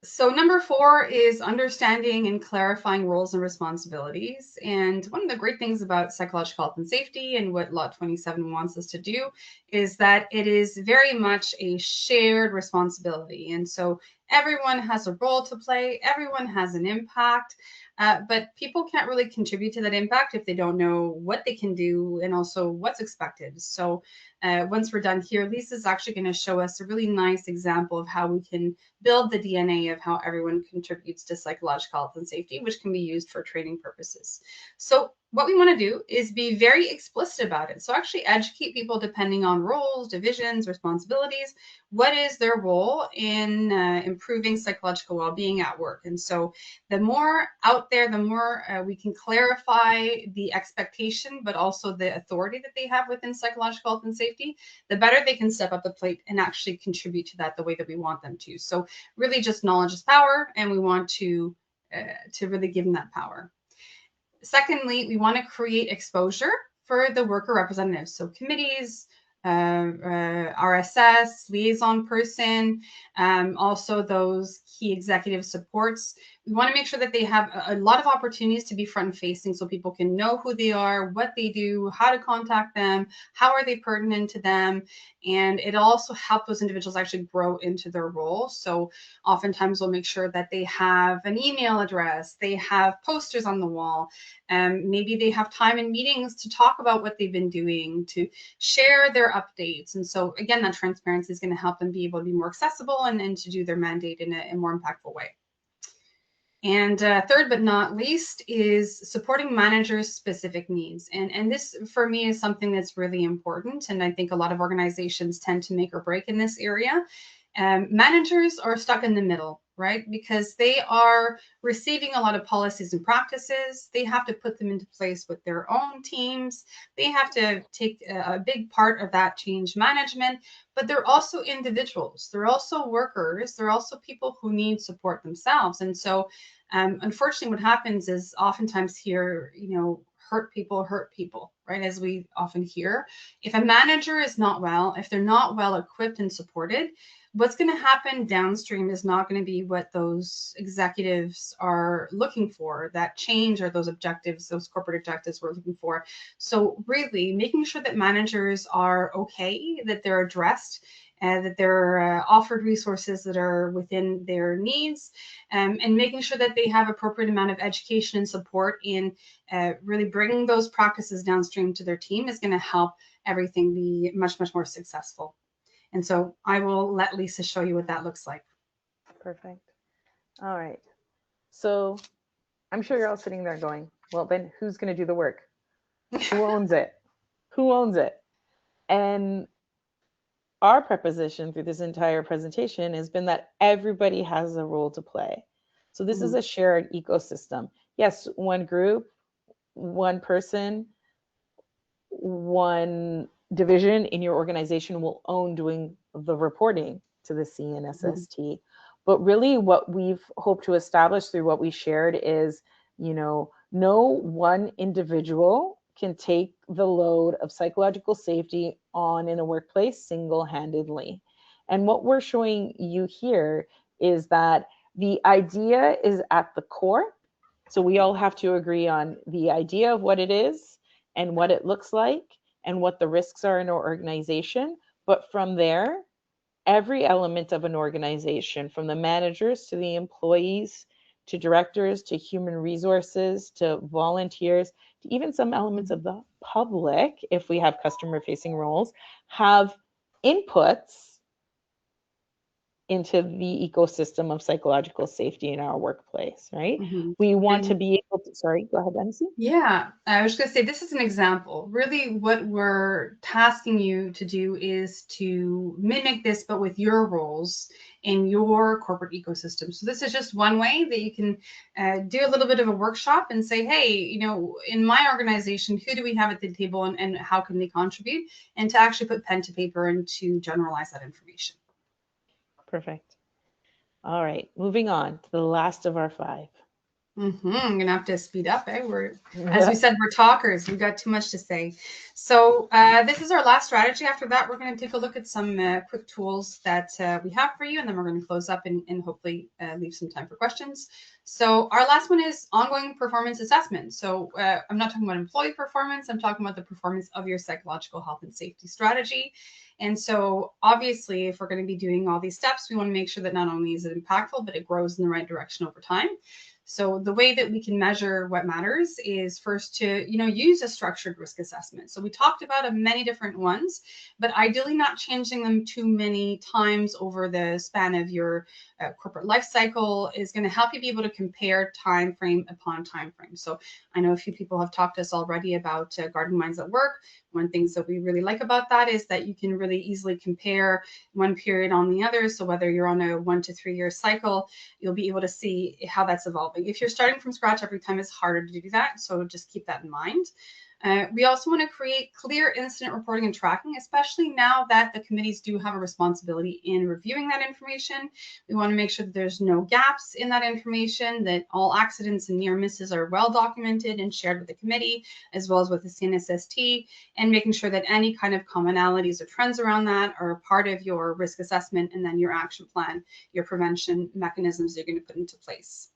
So number 4 is understanding and clarifying roles and responsibilities. And one of the great things about psychological health and safety and what Law 27 wants us to do is that it is very much a shared responsibility. And so everyone has a role to play, everyone has an impact, but people can't really contribute to that impact if they don't know what they can do and also what's expected. So once we're done here, Lisa's actually going to show us a really nice example of how we can build the DNA of how everyone contributes to psychological health and safety, which can be used for training purposes. So what we want to do is be very explicit about it. So actually educate people depending on roles, divisions, responsibilities. What is their role in improving psychological well-being at work? And so the more out there, the more we can clarify the expectation, but also the authority that they have within psychological health and safety, the better they can step up the plate and actually contribute to that the way that we want them to. So really just knowledge is power, and we want to really give them that power. Secondly, we want to create exposure for the worker representatives. So committees, RSS, liaison person, also those key executive supports. We want to make sure that they have a lot of opportunities to be front facing so people can know who they are, what they do, how to contact them, how are they pertinent to them. And it also helps those individuals actually grow into their role. So oftentimes we'll make sure that they have an email address, they have posters on the wall, maybe they have time in meetings to talk about what they've been doing, to share their updates. And so again, that transparency is going to help them be able to be more accessible and to do their mandate in a more impactful way. And third but not least is supporting managers' specific needs. And this for me is something that's really important. And I think a lot of organizations tend to make or break in this area. Managers are stuck in the middle, right? Because they are receiving a lot of policies and practices. They have to put them into place with their own teams. They have to take a big part of that change management, but they're also individuals. They're also workers. They're also people who need support themselves. And so, unfortunately, what happens is oftentimes here, hurt people, right? As we often hear, if a manager is not well, if they're not well equipped and supported, what's going to happen downstream is not going to be what those executives are looking for, that change or those objectives, those corporate objectives we're looking for. So really making sure that managers are okay, that they're addressed, that they're offered resources that are within their needs, and making sure that they have appropriate amount of education and support in really bringing those practices downstream to their team is going to help everything be much, much more successful. And so I will let Lisa show you what that looks like. Perfect. All right. So I'm sure you're all sitting there going, well, then who's going to do the work? Who owns it? Who owns it? And our preposition through this entire presentation has been that everybody has a role to play. So this is a shared ecosystem. Yes, one group, one person, one division in your organization will own doing the reporting to the CNSST. But really what we've hoped to establish through what we shared is, no one individual can take the load of psychological safety on in a workplace single-handedly. And what we're showing you here is that the idea is at the core. So we all have to agree on the idea of what it is and what it looks like and what the risks are in our organization. But from there, every element of an organization, from the managers to the employees, to directors, to human resources, to volunteers, to even some elements of the public, if we have customer-facing roles, have inputs into the ecosystem of psychological safety in our workplace, right? We want to be able to, sorry, go ahead, Nancy. Yeah, I was going to say, this is an example. Really what we're tasking you to do is to mimic this, but with your roles in your corporate ecosystem. So this is just one way that you can do a little bit of a workshop and say, hey, in my organization, who do we have at the table and how can they contribute? And to actually put pen to paper and to generalize that information. Perfect. All right, moving on to the last of our 5. I'm gonna have to speed up. We're, as we said, we're talkers. We got too much to say. So this is our last strategy. After that, we're going to take a look at some quick tools that we have for you, and then we're going to close up and hopefully leave some time for questions. So our last one is ongoing performance assessment. So I'm not talking about employee performance. I'm talking about the performance of your psychological health and safety strategy. And so obviously, if we're going to be doing all these steps, we want to make sure that not only is it impactful, but it grows in the right direction over time. So the way that we can measure what matters is first to, use a structured risk assessment. So we talked about many different ones, but ideally not changing them too many times over the span of your corporate life cycle is going to help you be able to compare time frame upon time frame. So I know a few people have talked to us already about Garden Minds at Work. One of the things that we really like about that is that you can really easily compare one period on the other. So whether you're on a 1 to 3 year cycle, you'll be able to see how that's evolving. If you're starting from scratch every time, it's harder to do that. So just keep that in mind. We also want to create clear incident reporting and tracking, especially now that the committees do have a responsibility in reviewing that information. We want to make sure that there's no gaps in that information, that all accidents and near misses are well documented and shared with the committee, as well as with the CNSST, and making sure that any kind of commonalities or trends around that are a part of your risk assessment and then your action plan, your prevention mechanisms you're going to put into place.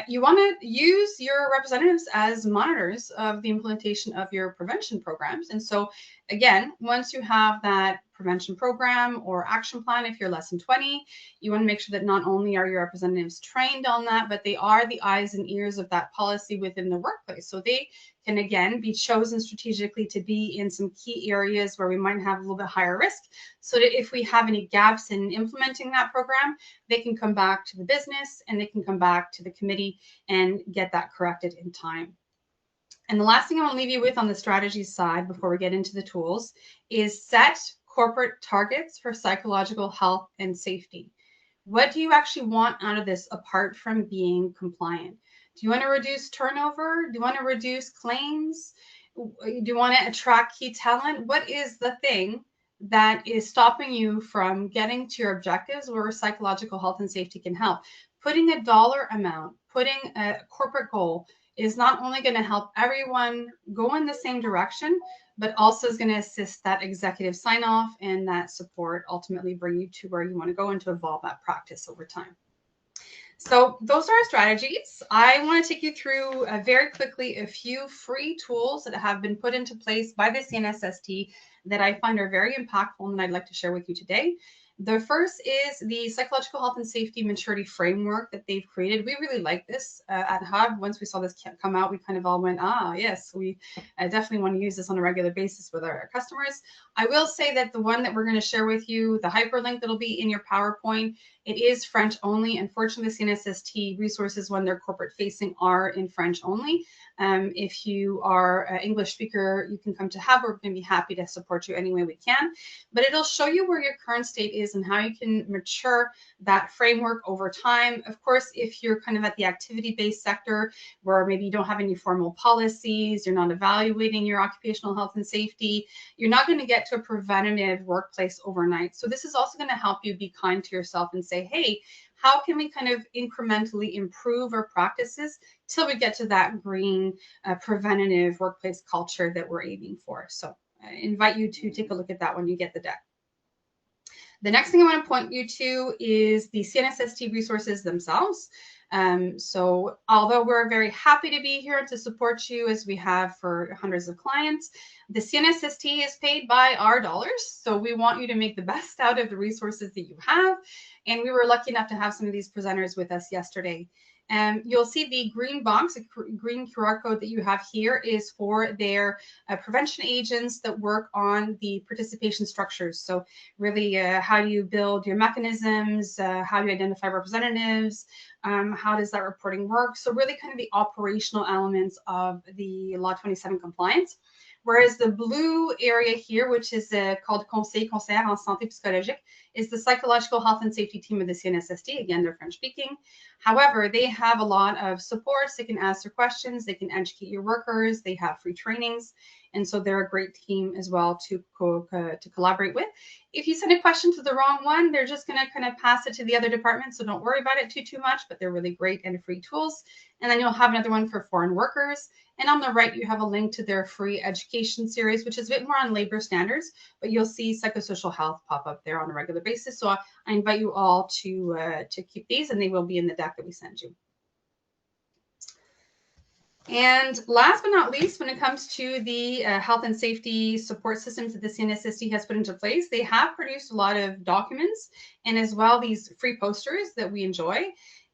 You want to use your representatives as monitors of the implementation of your prevention programs. And so, again, once you have that prevention program or action plan, if you're less than 20, you want to make sure that not only are your representatives trained on that, but they are the eyes and ears of that policy within the workplace. So they can, again, be chosen strategically to be in some key areas where we might have a little bit higher risk, so that if we have any gaps in implementing that program, they can come back to the business and they can come back to the committee and get that corrected in time. And the last thing I want to leave you with on the strategy side before we get into the tools is set corporate targets for psychological health and safety. What do you actually want out of this apart from being compliant? Do you want to reduce turnover? Do you want to reduce claims? Do you want to attract key talent? What is the thing that is stopping you from getting to your objectives where psychological health and safety can help? Putting a dollar amount, putting a corporate goal is not only going to help everyone go in the same direction, but also is going to assist that executive sign off and that support ultimately bring you to where you want to go and to evolve that practice over time. So those are our strategies. I want to take you through very quickly a few free tools that have been put into place by the CNSST that I find are very impactful and I'd like to share with you today. The first is the Psychological Health and Safety Maturity Framework that they've created. We really like this at Hub. Once we saw this come out, we kind of all went, yes, we definitely want to use this on a regular basis with our customers. I will say that the one that we're going to share with you, the hyperlink that'll be in your PowerPoint, it is French only. Unfortunately, the CNSST resources when they're corporate facing are in French only. If you are an English speaker, you can come to Hub. We're going to be happy to support you any way we can. But it'll show you where your current state is and how you can mature that framework over time. Of course, if you're kind of at the activity-based sector where maybe you don't have any formal policies, you're not evaluating your occupational health and safety, you're not going to get to a preventative workplace overnight. So this is also going to help you be kind to yourself and say, hey, how can we kind of incrementally improve our practices till we get to that green preventative workplace culture that we're aiming for? So I invite you to take a look at that when you get the deck. The next thing I want to point you to is the CNSST resources themselves. So although we're very happy to be here to support you as we have for hundreds of clients, the CNSST is paid by our dollars. So we want you to make the best out of the resources that you have. And we were lucky enough to have some of these presenters with us yesterday. You'll see the green box, a green QR code that you have here is for their prevention agents that work on the participation structures. So really, how do you build your mechanisms? How do you identify representatives? How does that reporting work? So really kind of the operational elements of the Law 27 compliance. Whereas the blue area here, which is called Conseillère en Santé Psychologique, is the psychological health and safety team of the CNSST. Again, they're French speaking. However, they have a lot of supports. They can answer questions. They can educate your workers. They have free trainings. And so they're a great team as well to collaborate with. If you send a question to the wrong one, they're just going to kind of pass it to the other department. So don't worry about it too much, but they're really great and free tools. And then you'll have another one for foreign workers. And on the right, you have a link to their free education series, which is a bit more on labor standards, but you'll see psychosocial health pop up there on a regular basis. So I invite you all to keep these, and they will be in the deck that we send you. And last but not least, when it comes to the health and safety support systems that the CNSST has put into place, they have produced a lot of documents and as well these free posters that we enjoy.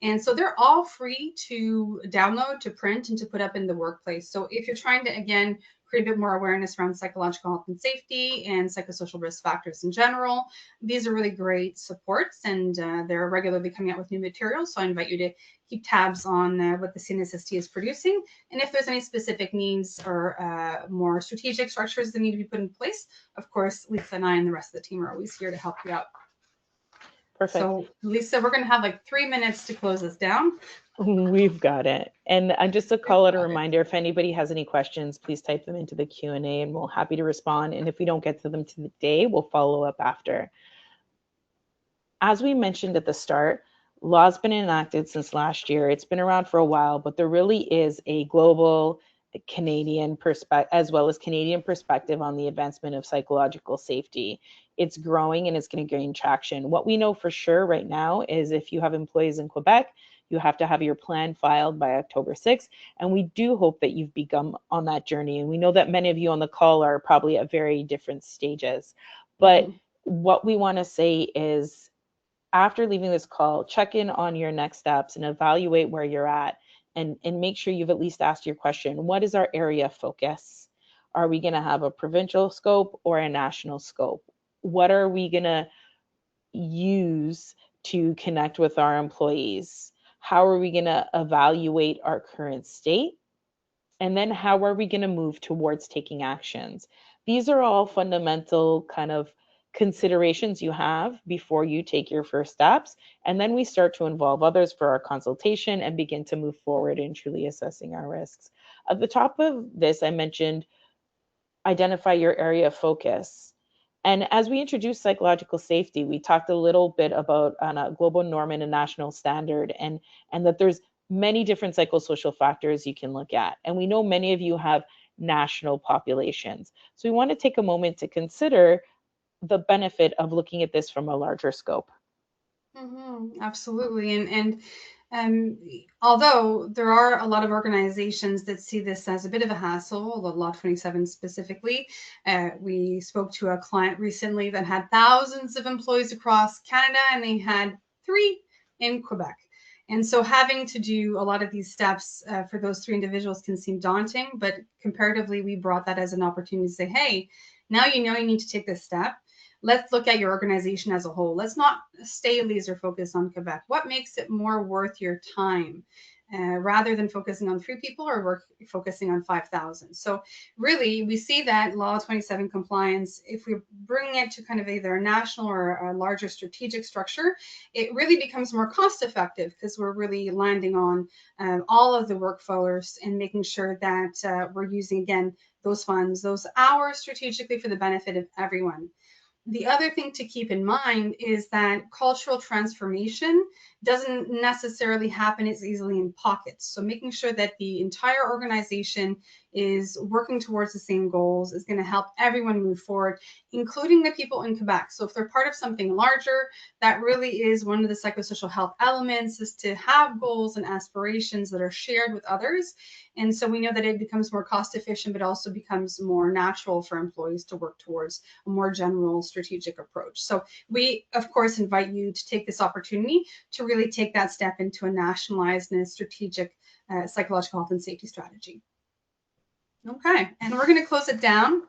And so they're all free to download, to print, and to put up in the workplace. So if you're trying to, again, create a bit more awareness around psychological health and safety and psychosocial risk factors in general, these are really great supports, and they're regularly coming out with new materials. So I invite you to keep tabs on what the CNSST is producing. And if there's any specific needs or more strategic structures that need to be put in place, of course, Lisa and I and the rest of the team are always here to help you out. Perfect. So Lisa, we're going to have like 3 minutes to close this down. We've got it. And just to call it a reminder, if anybody has any questions, please type them into the Q&A and we'll happy to respond. And if we don't get to them today, we'll follow up after. As we mentioned at the start, law's been enacted since last year. It's been around for a while, but there really is a global Canadian perspective as well as Canadian perspective on the advancement of psychological safety. It's growing and it's going to gain traction. What we know for sure right now is if you have employees in Quebec, you have to have your plan filed by October 6th. And we do hope that you've begun on that journey. And we know that many of you on the call are probably at very different stages. But what we want to say is, after leaving this call, check in on your next steps and evaluate where you're at, and make sure you've at least asked your question. What is our area of focus? Are we going to have a provincial scope or a national scope? What are we going to use to connect with our employees? How are we going to evaluate our current state? And then how are we going to move towards taking actions? These are all fundamental kind of considerations you have before you take your first steps. And then we start to involve others for our consultation and begin to move forward in truly assessing our risks. At the top of this, I mentioned identify your area of focus. And as we introduced psychological safety, we talked a little bit about on a global norm and a national standard, and that there's many different psychosocial factors you can look at. And we know many of you have national populations. So we want to take a moment to consider the benefit of looking at this from a larger scope. Absolutely. And although there are a lot of organizations that see this as a bit of a hassle, the Law 27 specifically, we spoke to a client recently that had thousands of employees across Canada, and they had 3 in Quebec. And so having to do a lot of these steps for those 3 individuals can seem daunting, but comparatively, we brought that as an opportunity to say, hey, now you know you need to take this step. Let's look at your organization as a whole. Let's not stay laser focused on Quebec. What makes it more worth your time rather than focusing on 3 people or focusing on 5,000? So really, we see that Law 27 compliance, if we bring it to kind of either a national or a larger strategic structure, it really becomes more cost effective because we're really landing on all of the workforce and making sure that we're using, again, those funds, those hours strategically for the benefit of everyone. The other thing to keep in mind is that cultural transformation doesn't necessarily happen as easily in pockets. So making sure that the entire organization is working towards the same goals is going to help everyone move forward, including the people in Quebec. So if they're part of something larger, that really is one of the psychosocial health elements, is to have goals and aspirations that are shared with others. And so we know that it becomes more cost efficient, but also becomes more natural for employees to work towards a more general strategic approach. So we, of course, invite you to take this opportunity to really take that step into a nationalized and a strategic psychological health and safety strategy. Okay, and we're going to close it down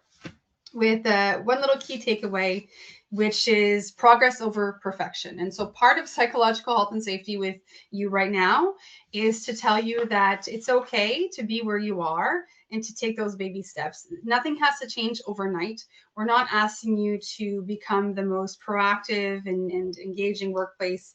with one little key takeaway, which is progress over perfection. And so part of psychological health and safety with you right now is to tell you that it's okay to be where you are. and to take those baby steps. Nothing has to change overnight. We're not asking you to become the most proactive and engaging workplace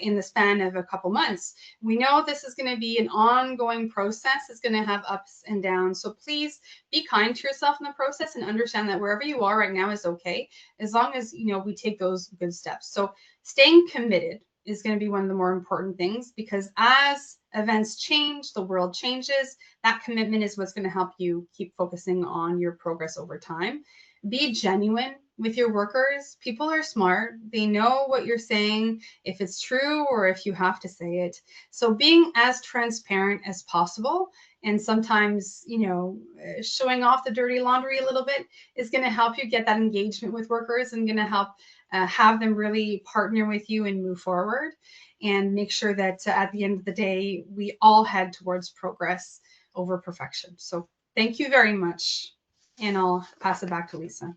in the span of a couple months. We know this is going to be an ongoing process. It's going to have ups and downs. So please be kind to yourself in the process and understand that wherever you are right now is okay, as long as, you know, we take those good steps. So staying committed is going to be one of the more important things, because as events change, the world changes, that commitment is what's going to help you keep focusing on your progress over time. Be genuine with your workers. People are smart. They know what you're saying, if it's true or if you have to say it. So being as transparent as possible, and sometimes, you know, showing off the dirty laundry a little bit is going to help you get that engagement with workers, and going to help have them really partner with you and move forward, and make sure that at the end of the day, we all head towards progress over perfection. So thank you very much. And I'll pass it back to Lisa.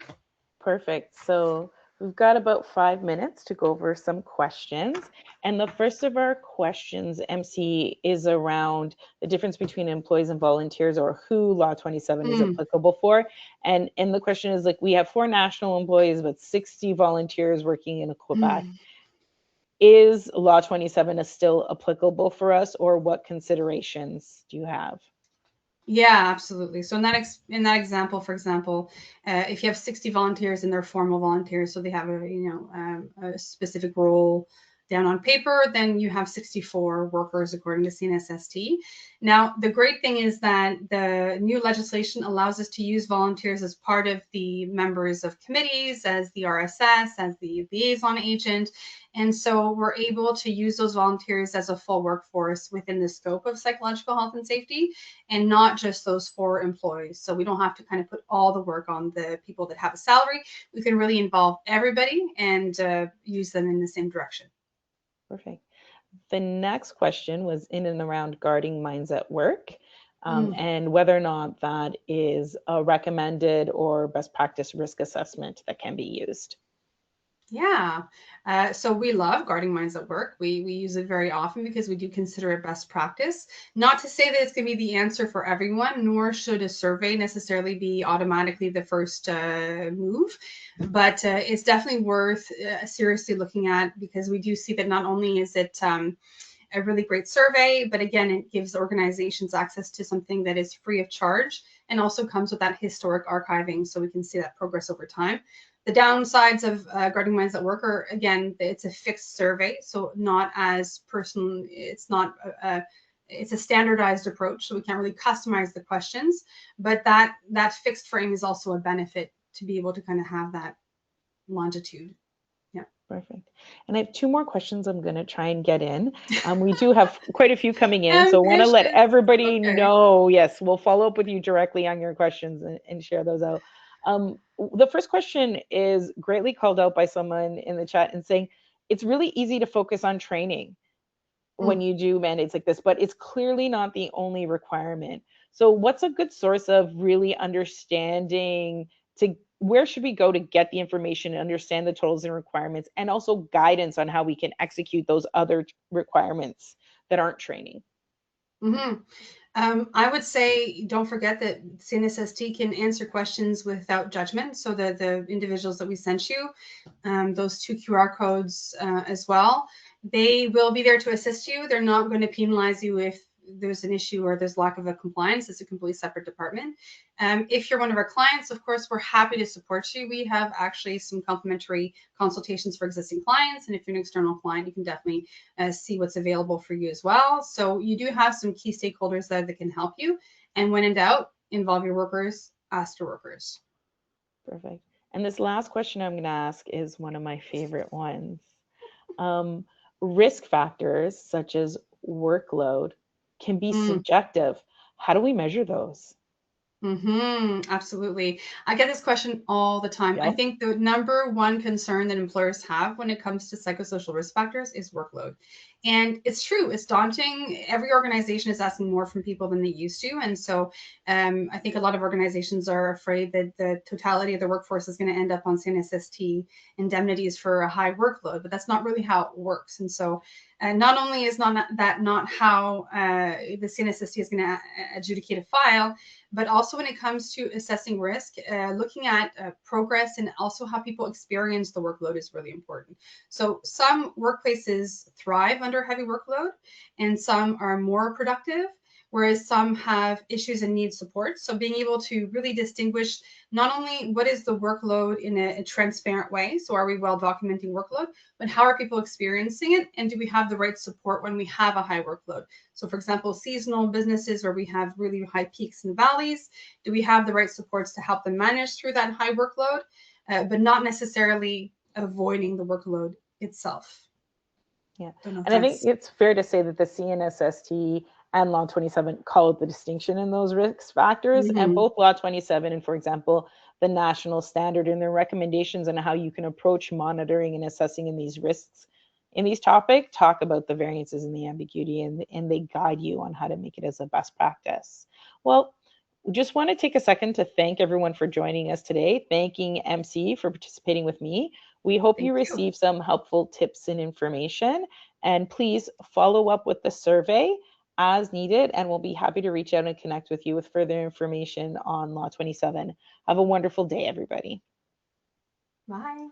Perfect. So we've got about 5 minutes to go over some questions. And the first of our questions, MC, is around the difference between employees and volunteers, or who Law 27 is applicable for. And the question is, like, we have 4 national employees, but 60 volunteers working in Quebec. Is Law 27 still applicable for us, or what considerations do you have? Yeah, absolutely. So in that example, for example, if you have 60 volunteers and they're formal volunteers, so they have a specific role down on paper, then you have 64 workers according to CNSST. Now, the great thing is that the new legislation allows us to use volunteers as part of the members of committees, as the RSS, as the liaison agent. And so we're able to use those volunteers as a full workforce within the scope of psychological health and safety, and not just those 4 employees. So we don't have to kind of put all the work on the people that have a salary. We can really involve everybody and use them in the same direction. Perfect. The next question was in and around guarding minds at work, and whether or not that is a recommended or best practice risk assessment that can be used. Yeah. So we love guarding minds at work. We use it very often because we do consider it best practice. Not to say that it's going to be the answer for everyone, nor should a survey necessarily be automatically the first move, but it's definitely worth seriously looking at, because we do see that not only is it a really great survey, but again, it gives organizations access to something that is free of charge, and also comes with that historic archiving, so we can see that progress over time. The downsides of guarding minds at work are, again, it's a fixed survey, so not as personal. It's not it's a standardized approach, so we can't really customize the questions. But that fixed frame is also a benefit, to be able to kind of have that longitude. Yeah. Perfect. And I have 2 more questions I'm going to try and get in. We do have quite a few coming in, so I want to let everybody know. Yes, we'll follow up with you directly on your questions and share those out. The first question is greatly called out by someone in the chat and saying, it's really easy to focus on training when you do mandates like this, but it's clearly not the only requirement. So what's a good source of really understanding, to where should we go to get the information and understand the totals and requirements, and also guidance on how we can execute those other requirements that aren't training? I would say don't forget that CNSST can answer questions without judgment. So the individuals that we sent you, those 2 QR codes as well, they will be there to assist you. They're not going to penalize you if there's an issue or there's lack of a compliance. It's a completely separate department. If you're one of our clients, of course, we're happy to support you. We have actually some complimentary consultations for existing clients. And if you're an external client, you can definitely see what's available for you as well. So you do have some key stakeholders there that can help you. And when in doubt, involve your workers, ask your workers. Perfect. And this last question I'm going to ask is one of my favorite ones. Risk factors such as workload can be subjective. How do we measure those? Absolutely. I get this question all the time. Yep. I think the number one concern that employers have when it comes to psychosocial risk factors is workload. And it's true, it's daunting. Every organization is asking more from people than they used to. And so I think a lot of organizations are afraid that the totality of the workforce is going to end up on CNSST indemnities for a high workload, but that's not really how it works. And so not only is not how the CNSST is going to adjudicate a file, but also when it comes to assessing risk, looking at progress and also how people experience the workload is really important. So some workplaces thrive under heavy workload and some are more productive, whereas some have issues and need support. So being able to really distinguish not only what is the workload in a transparent way, so are we well documenting workload, but how are people experiencing it, and do we have the right support when we have a high workload? So for example, seasonal businesses where we have really high peaks and valleys, do we have the right supports to help them manage through that high workload, but not necessarily avoiding the workload itself? Yeah. Don't know if And I think that's it's fair to say that the CNSST and Law 27 call it the distinction in those risk factors. And mm-hmm. both Law 27 and, for example, the national standard and their recommendations on how you can approach monitoring and assessing in these risks in these topics talk about the variances and the ambiguity, and they guide you on how to make it as a best practice. Well, just want to take a second to thank everyone for joining us today, thanking MC for participating with me. We hope Thank you you. receive some helpful tips and information, and please follow up with the survey as needed, and we'll be happy to reach out and connect with you with further information on Law 27. Have a wonderful day, everybody. Bye.